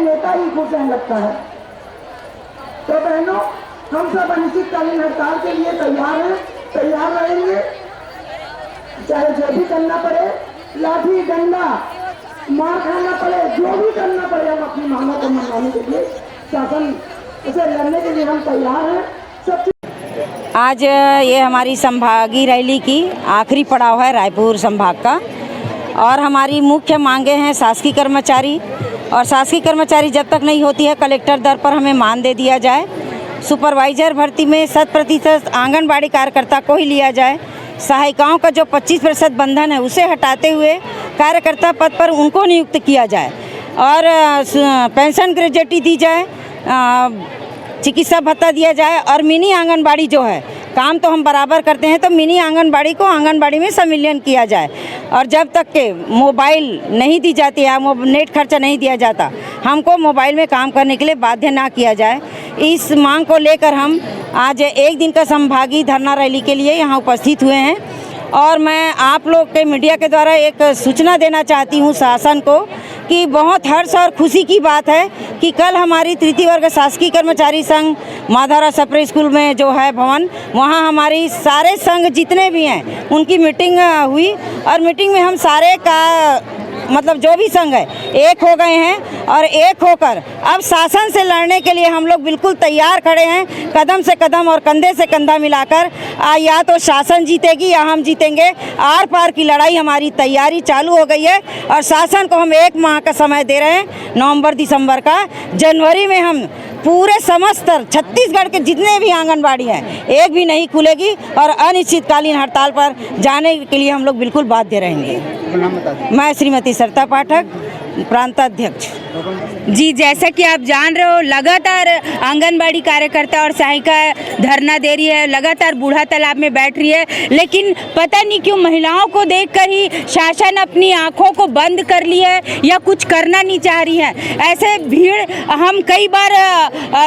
नेता ही खुश है लगता है। तो बहनों, हम सब अनिश्चितकालीन हड़ताल के लिए तैयार हैं, तैयार रहेंगे, चाहे जो भी करना पड़े, लाठी डंडा मार खाना पड़े, जो भी करना पड़े, हम अपनी मांगों को मनवाने के लिए, शासन से लड़ने के लिए हम तैयार हैं। आज ये हमारी संभागीय रैली की आखिरी पड़ाव है रायपुर संभाग का, और हमारी मुख्य मांगे हैं शासकीय कर्मचारी, और शासकीय कर्मचारी जब तक नहीं होती है कलेक्टर दर पर हमें मानदेय दिया जाए। सुपरवाइजर भर्ती में 100% आंगनबाड़ी कार्यकर्ता को ही लिया जाए। सहायिकाओं का जो 25% बंधन है उसे हटाते हुए कार्यकर्ता पद पर उनको नियुक्त किया जाए, और पेंशन ग्रेजुएटी दी जाए, चिकित्सा भत्ता दिया जाए, और मिनी आंगनबाड़ी जो है, काम तो हम बराबर करते हैं, तो मिनी आंगनबाड़ी को आंगनबाड़ी में संविलियन किया जाए। और जब तक के मोबाइल नहीं दी जाती है, नेट खर्चा नहीं दिया जाता, हमको मोबाइल में काम करने के लिए बाध्य ना किया जाए। इस मांग को लेकर हम आज एक दिन का संभागीय धरना रैली के लिए यहाँ उपस्थित हुए हैं। और मैं आप लोग के मीडिया के द्वारा एक सूचना देना चाहती हूँ शासन को कि बहुत हर्ष और खुशी की बात है कि कल हमारी तृतीय वर्ग शासकीय कर्मचारी संघ माधवराव सप्रे स्कूल में जो है भवन, वहाँ हमारी सारे संघ जितने भी हैं उनकी मीटिंग हुई, और मीटिंग में हम सारे का मतलब जो भी संघ है एक हो गए हैं, और एक होकर अब शासन से लड़ने के लिए हम लोग बिल्कुल तैयार खड़े हैं, कदम से कदम और कंधे से कंधा मिलाकर। या तो शासन जीतेगी या हम जीतेंगे। आर पार की लड़ाई हमारी तैयारी चालू हो गई है, और शासन को हम 1 माह का समय दे रहे हैं, नवंबर दिसंबर का। जनवरी में हम पूरे समस्त छत्तीसगढ़ के जितने भी आंगनबाड़ी हैं एक भी नहीं खुलेगी, और अनिश्चितकालीन हड़ताल पर जाने के लिए हम लोग बिल्कुल बाध्य रहेंगे। मैं श्रीमती सरिता पाठक, प्रांताध्यक्ष। जी, जैसा कि आप जान रहे हो, लगातार आंगनबाड़ी कार्यकर्ता और सहायिका धरना दे रही है, लगातार बूढ़ा तालाब में बैठ रही है, लेकिन पता नहीं क्यों महिलाओं को देखकर ही शासन अपनी आंखों को बंद कर ली है या कुछ करना नहीं चाह रही है। ऐसे भीड़ हम कई बार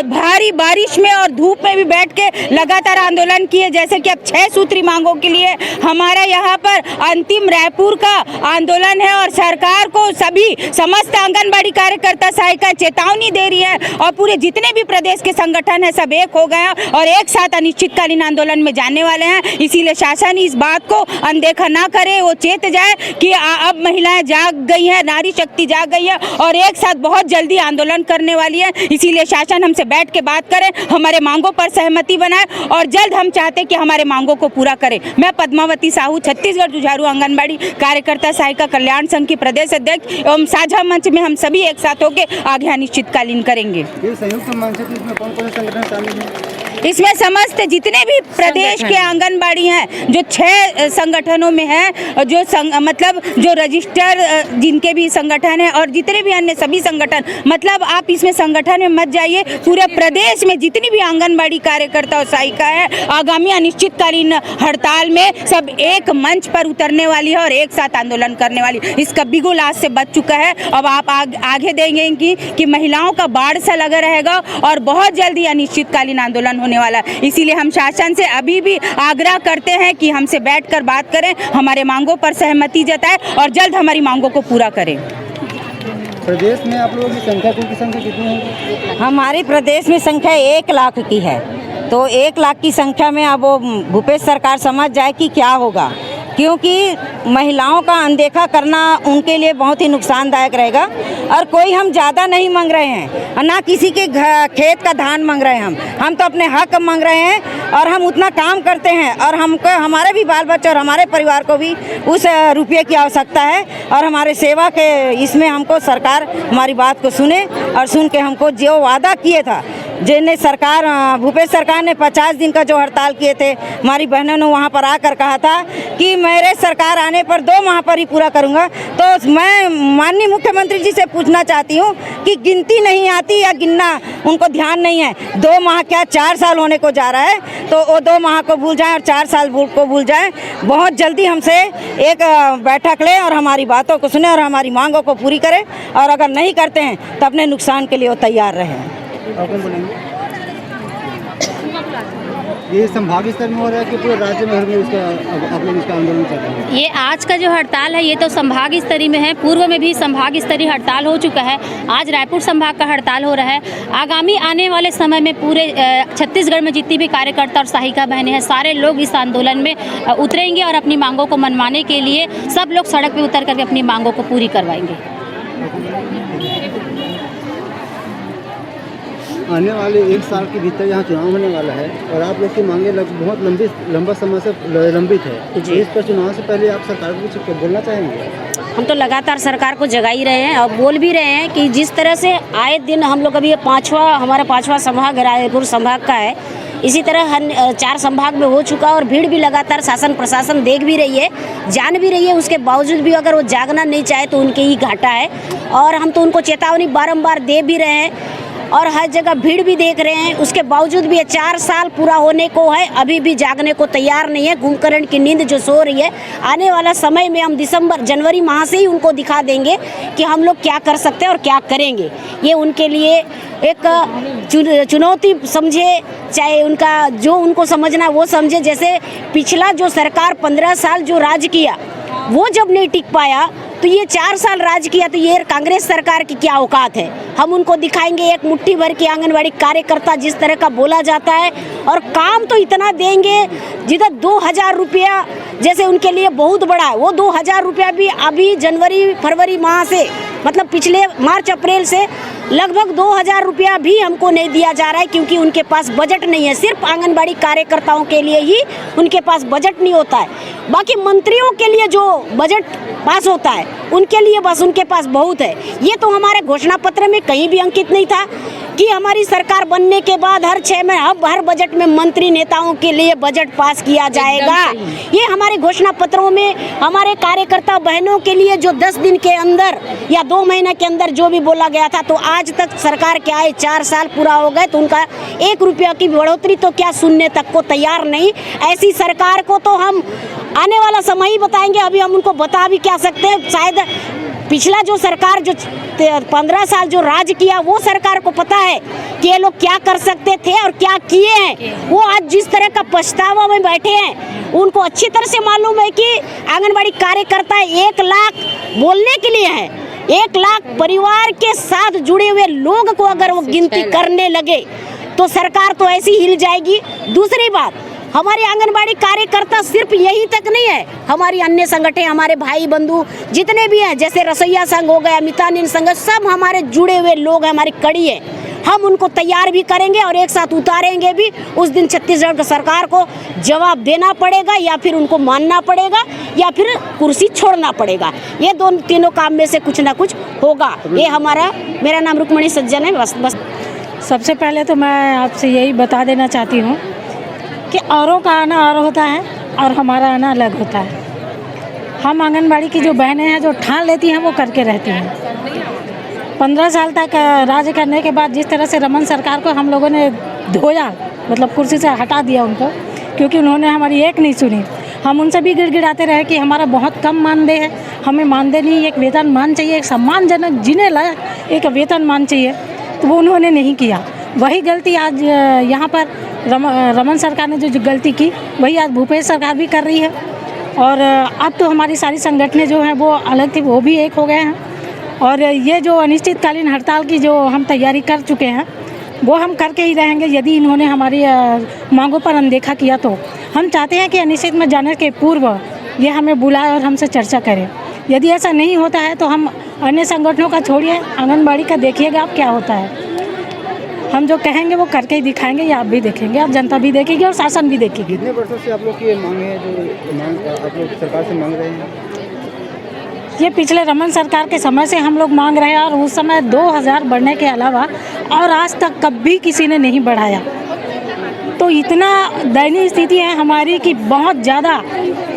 भारी बारिश में और धूप में भी बैठ के लगातार आंदोलन किए, जैसे कि अब 6 सूत्री मांगों के लिए हमारा यहाँ पर अंतिम रायपुर का आंदोलन है, और सरकार को सभी समस्त आंगनबाड़ी कार्यकर्ता सहायिका चेतावनी दे रही है, और पूरे जितने भी प्रदेश के संगठन है सब एक हो गए हैं और एक साथ अनिश्चितकालीन आंदोलन में जाने वाले हैं। इसीलिए शासन इस बात को अनदेखा ना करे, वो चेत जाए कि अब महिलाएं जाग गई है, नारी शक्ति जाग गई है, और एक साथ बहुत जल्दी आंदोलन करने वाली है। इसीलिए शासन हमसे बैठ के बात करें, हमारे मांगों पर सहमति बनाए, और जल्द हम चाहते कि हमारे मांगों को पूरा करें। मैं पद्मावती साहू, छत्तीसगढ़ जुझारू आंगनबाड़ी कार्यकर्ता सहायिका कल्याण संघ की प्रदेश अध्यक्ष एवं साझा मंच में हम सभी एक साथ होकर आगे अनिश्चितकालीन करेंगे। ये संयुक्त मंच इसमें कौन-कौन से संगठन शामिल हैं? इसमें समस्त जितने भी प्रदेश के आंगनबाड़ी हैं, जो 6 संगठनों में हैं, जो मतलब जो रजिस्टर जिनके भी संगठन हैं, और जितने भी अन्य सभी संगठन, मतलब आप इसमें संगठन में मत जाइए, पूरे प्रदेश में जितनी भी आंगनबाड़ी कार्यकर्ता और सहायिका है आगामी अनिश्चितकालीन हड़ताल में सब एक मंच पर उतरने वाली है और एक साथ आंदोलन करने वाली। इसका बिगुल आज से बच चुका है। अब आप आगे देंगे कि महिलाओं का बाढ़ सा लगा रहेगा, और बहुत जल्दी अनिश्चितकालीन आंदोलन होने वाला है। इसीलिए हम शासन से अभी भी आग्रह करते हैं कि हमसे बैठकर बात करें, हमारे मांगों पर सहमति जताएं और जल्द हमारी मांगों को पूरा करें। प्रदेश में आप लोगों की संख्या, कुल की संख्या कितनी है? हमारे प्रदेश में संख्या 1 लाख की है, तो 1 लाख की संख्या में अब वो भूपेश सरकार समझ जाए कि क्या होगा, क्योंकि महिलाओं का अनदेखा करना उनके लिए बहुत ही नुकसानदायक रहेगा। और कोई हम ज़्यादा नहीं मांग रहे हैं, ना किसी के खेत का धान मांग रहे हैं, हम तो अपने हक मांग रहे हैं, और हम उतना काम करते हैं, और हमको हमारे भी बाल बच्चे और हमारे परिवार को भी उस रुपये की आवश्यकता है, और हमारे सेवा के इसमें हमको सरकार हमारी बात को सुने, और सुन के हमको जो वादा किए था, जिन्हें सरकार भूपेश सरकार ने 50 दिन का जो हड़ताल किए थे, हमारी बहनों ने वहाँ पर आकर कहा था कि मेरे सरकार आने पर 2 माह पर ही पूरा करूँगा। तो मैं माननीय मुख्यमंत्री जी से पूछना चाहती हूँ कि गिनती नहीं आती या गिनना उनको ध्यान नहीं है। 2 माह क्या 4 साल होने को जा रहा है, तो वो 2 माह को भूल जाएं और 4 साल को भूल जाएं। बहुत जल्दी हमसे एक बैठक लें और हमारी बातों को सुने और हमारी मांगों को पूरी करें, और अगर नहीं करते हैं तो अपने नुकसान के लिए वो तैयार रहें। ये संभाग स्तर में हो रहा है कि पूरे राज्य में में इसका आप लोग इसका आंदोलन कर रहे हैं? ये आज का जो हड़ताल है ये तो संभाग स्तरीय में है। पूर्व में भी संभाग स्तरीय हड़ताल हो चुका है। आज रायपुर संभाग का हड़ताल हो रहा है। आगामी आने वाले समय में पूरे छत्तीसगढ़ में जितनी भी कार्यकर्ता और सहायिका बहनें हैं, सारे लोग इस आंदोलन में उतरेंगे और अपनी मांगों को मनवाने के लिए सब लोग सड़क पर उतर करके अपनी मांगों को पूरी करवाएंगे। आने वाले 1 साल के भीतर यहाँ चुनाव होने वाला है और आप लोग की मांगे बहुत लंबा समय से लंबित है। जी। इस पर चुनाव से पहले आप सरकार को कुछ बोलना चाहेंगे? हम तो लगातार सरकार को जगा ही रहे हैं और बोल भी रहे हैं कि जिस तरह से आए दिन हम लोग अभी हमारा 5वां संभाग रायपुर संभाग का है, इसी तरह 4 संभाग में हो चुका और भीड़ भी लगातार शासन प्रशासन देख भी रही है, जान भी रही है। उसके बावजूद भी अगर वो जागना नहीं चाहे तो उनके ही घाटा है और हम तो उनको चेतावनी बारंबार दे भी रहे हैं और हर जगह भीड़ भी देख रहे हैं। उसके बावजूद भी ये 4 साल पूरा होने को है, अभी भी जागने को तैयार नहीं है। कुंभकर्ण की नींद जो सो रही है, आने वाला समय में हम जनवरी माह से ही उनको दिखा देंगे कि हम लोग क्या कर सकते हैं और क्या करेंगे। ये उनके लिए एक चुनौती समझे, चाहे उनका जो उनको समझना है वो समझे। जैसे पिछला जो सरकार 15 साल जो राज किया वो जब नहीं टिक पाया तो ये 4 साल राज किया, तो ये कांग्रेस सरकार की क्या औकात है। हम उनको दिखाएंगे एक मुट्ठी भर की आंगनबाड़ी कार्यकर्ता जिस तरह का बोला जाता है और काम तो इतना देंगे जिधर 2000 रुपया जैसे उनके लिए बहुत बड़ा है, वो 2000 रुपया भी अभी जनवरी फरवरी माह से मतलब पिछले मार्च अप्रैल से लगभग 2000 रुपया भी हमको नहीं दिया जा रहा है क्योंकि उनके पास बजट नहीं है। सिर्फ आंगनबाड़ी कार्यकर्ताओं के लिए ही उनके पास बजट नहीं होता है। बाकी मंत्रियों के लिए जो बजट पास होता है उनके लिए बस उनके पास बहुत है। ये तो हमारे घोषणा पत्र में कहीं भी अंकित नहीं था कि हमारी सरकार बनने के बाद हर 6 महीने हर बजट में मंत्री नेताओं के लिए बजट पास किया जाएगा। ये हमारे घोषणा पत्रों में हमारे कार्यकर्ता बहनों के लिए जो 10 दिन के अंदर या 2 महीने के अंदर जो भी बोला गया था, तो आज तक सरकार के आए 4 साल पूरा हो गए तो उनका 1 रुपया की बढ़ोतरी तो क्या सुनने तक को तैयार नहीं। ऐसी सरकार को तो हम आने वाला समय ही बताएंगे, अभी हम उनको बता भी क्या सकते हैं। शायद पिछला जो सरकार जो 15 साल जो राज किया वो सरकार को पता है कि ये लोग क्या कर सकते थे और क्या किए हैं। वो आज जिस तरह का पछतावा में बैठे हैं उनको अच्छी तरह से मालूम है कि आंगनबाड़ी कार्यकर्ता 1 लाख बोलने के लिए है, 1 लाख परिवार के साथ जुड़े हुए लोग को अगर वो गिनती करने लगे तो सरकार तो ऐसी हिल जाएगी। दूसरी बात, हमारे आंगनबाड़ी कार्यकर्ता सिर्फ यही तक नहीं है, हमारी अन्य संगठन हमारे भाई बंधु जितने भी हैं, जैसे रसोईया संघ हो गया, मितानिन संघ, सब हमारे जुड़े हुए लोग हैं, हमारी कड़ी है। हम उनको तैयार भी करेंगे और एक साथ उतारेंगे भी। उस दिन छत्तीसगढ़ सरकार को जवाब देना पड़ेगा या फिर उनको मानना पड़ेगा या फिर कुर्सी छोड़ना पड़ेगा। ये तीनों काम में से कुछ ना कुछ होगा। ये मेरा नाम रुक्मणी सज्जन है। बस सबसे पहले तो मैं आपसे यही बता देना चाहती हूँ कि औरों का आना और होता है और हमारा आना अलग होता है। हम आंगनबाड़ी की जो बहनें हैं जो ठान लेती हैं वो करके रहती हैं। 15 साल तक राज करने के बाद जिस तरह से रमन सरकार को हम लोगों ने धोया, मतलब कुर्सी से हटा दिया उनको, क्योंकि उन्होंने हमारी एक नहीं सुनी। हम उनसे भी गिड़गिड़ाते रहे कि हमारा बहुत कम मानदेय है, हमें मानदेय नहीं, एक वेतन मान चाहिए, एक सम्मानजनक जीने लायक एक वेतन मान चाहिए, तो वो उन्होंने नहीं किया। वही गलती आज यहाँ पर रमन सरकार ने जो गलती की वही आज भूपेश सरकार भी कर रही है। और अब तो हमारी सारी संगठनें जो हैं वो अलग थी, वो भी एक हो गए हैं। और ये जो अनिश्चितकालीन हड़ताल की जो हम तैयारी कर चुके हैं वो हम करके ही रहेंगे। यदि इन्होंने हमारी मांगों पर अनदेखा किया तो हम चाहते हैं कि अनिश्चित में जाने के पूर्व ये हमें बुलाए और हमसे चर्चा करें। यदि ऐसा नहीं होता है तो हम अन्य संगठनों का छोड़िए, आंगनबाड़ी का देखिएगा आप क्या होता है। हम जो कहेंगे वो करके ही दिखाएंगे, या आप भी देखेंगे, आप जनता भी देखेगी और शासन भी देखेगी। कितने वर्षों से आप लोग की मांग है जो मांग आप लोग सरकार से मांग रहे हैं? ये पिछले रमन सरकार के समय से हम लोग मांग रहे हैं और उस समय 2000 बढ़ने के अलावा और आज तक कभी किसी ने नहीं बढ़ाया। तो इतना दयनीय स्थिति है हमारी कि बहुत ज़्यादा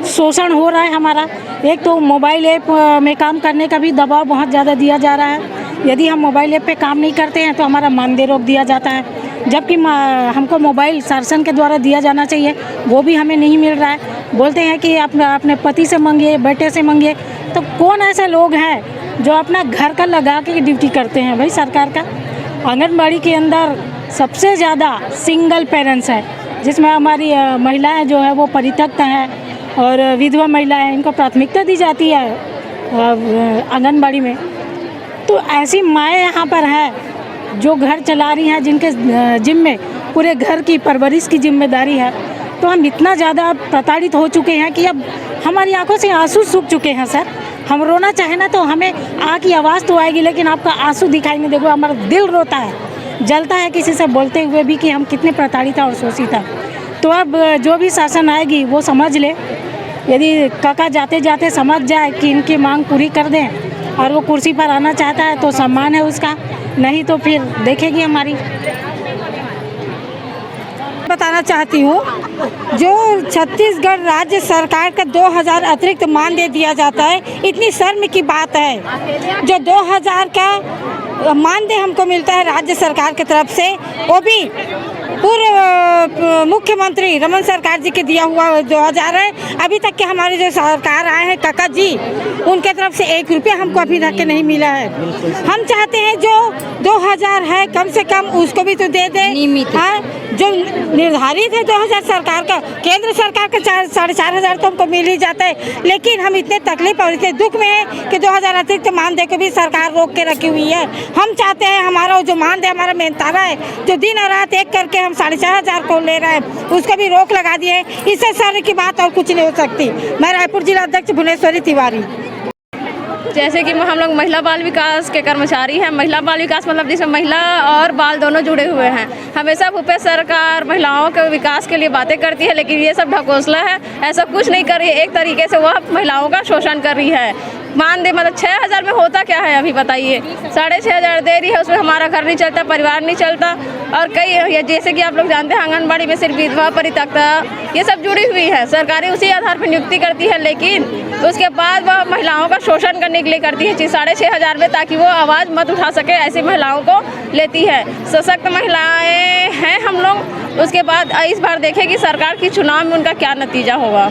शोषण हो रहा है हमारा। एक तो मोबाइल ऐप में काम करने का भी दबाव बहुत ज़्यादा दिया जा रहा है। यदि हम मोबाइल ऐप पे काम नहीं करते हैं तो हमारा मानदेय रोक दिया जाता है, जबकि हमको मोबाइल शासन के द्वारा दिया जाना चाहिए, वो भी हमें नहीं मिल रहा है। बोलते हैं कि अपने पति से मांगिए, बेटे से मांगिए। तो कौन ऐसे लोग हैं जो अपना घर का लगा के ड्यूटी करते हैं? भाई सरकार का आंगनबाड़ी के अंदर सबसे ज़्यादा सिंगल पेरेंट्स है, जिसमें हमारी महिलाएं जो है वो परित्यक्त हैं और विधवा महिलाएं हैं, इनको प्राथमिकता दी जाती है आंगनबाड़ी में। तो ऐसी माएँ यहाँ पर हैं जो घर चला रही हैं, जिनके जिम्मे पूरे घर की परवरिश की जिम्मेदारी है। तो हम इतना ज़्यादा प्रताड़ित हो चुके हैं कि अब हमारी आंखों से आंसू सूख चुके हैं सर। हम रोना चाहे ना तो हमें की आवाज़ तो आएगी, लेकिन आपका आंसू दिखाई नहीं देगा। हमारा दिल रोता है, जलता है किसी से बोलते हुए भी कि हम कितने प्रताड़ित और शोषित हैं। तो अब जो भी शासन आएगी वो समझ ले, यदि काका जाते जाते समझ जाए कि इनकी मांग पूरी कर दें और वो कुर्सी पर आना चाहता है तो सम्मान है उसका, नहीं तो फिर देखेगी हमारी। बताना चाहती हूँ, जो छत्तीसगढ़ राज्य सरकार का 2000 अतिरिक्त मानदेय दिया जाता है, इतनी शर्म की बात है। जो 2000 का मानदेय हमको मिलता है राज्य सरकार की तरफ से, वो भी पूर्व मुख्यमंत्री रमन सरकार जी के दिया हुआ 2000 है। अभी तक के हमारे जो सरकार आए हैं काका जी, उनके तरफ से 1 रुपया हमको अभी तक के नहीं मिला है। हम चाहते हैं जो 2000 है कम से कम उसको भी तो दे दे। हाँ, जो निर्धारित है 2000 सरकार का, केंद्र सरकार का 4500 तो हमको मिल ही जाता है। लेकिन हम इतने तकलीफ और इतने दुख में हैं कि 2000 अतिरिक्त मानदेय को भी सरकार रोक के रखी हुई है। हम चाहते हैं हमारा जो मानदेय हमारा मेहनताना है, जो दिन और रात एक करके हम 4500 को ले रहे हैं, उसको भी रोक लगा दिए। इससे सर की बात और कुछ नहीं हो सकती। मैं रायपुर जिला अध्यक्ष भुवनेश्वरी तिवारी। जैसे कि हम लोग महिला बाल विकास के कर्मचारी हैं। महिला बाल विकास मतलब जिसमें महिला और बाल दोनों जुड़े हुए हैं। हमेशा भूपेश सरकार महिलाओं के विकास के लिए बातें करती है, लेकिन ये सब ढकोसला है। ऐसा कुछ नहीं कर रही है। एक तरीके से वह महिलाओं का शोषण कर रही है। मानदेय मतलब 6000 में होता क्या है अभी बताइए। 6500 दे रही है, उसमें हमारा घर नहीं चलता, परिवार नहीं चलता। और कई जैसे कि आप लोग जानते हैं आंगनबाड़ी में सिर्फ विधवा परित्यक्ता ये सब जुड़ी हुई है। सरकारें उसी आधार पर नियुक्ति करती है, लेकिन उसके बाद वह महिलाओं का शोषण करने के लिए करती है 6500 में, ताकि वो आवाज़ मत उठा सके। ऐसी महिलाओं को लेती है। सशक्त महिलाएं हैं हम लोग। उसके बाद इस बार देखें कि सरकार की चुनाव में उनका क्या नतीजा होगा।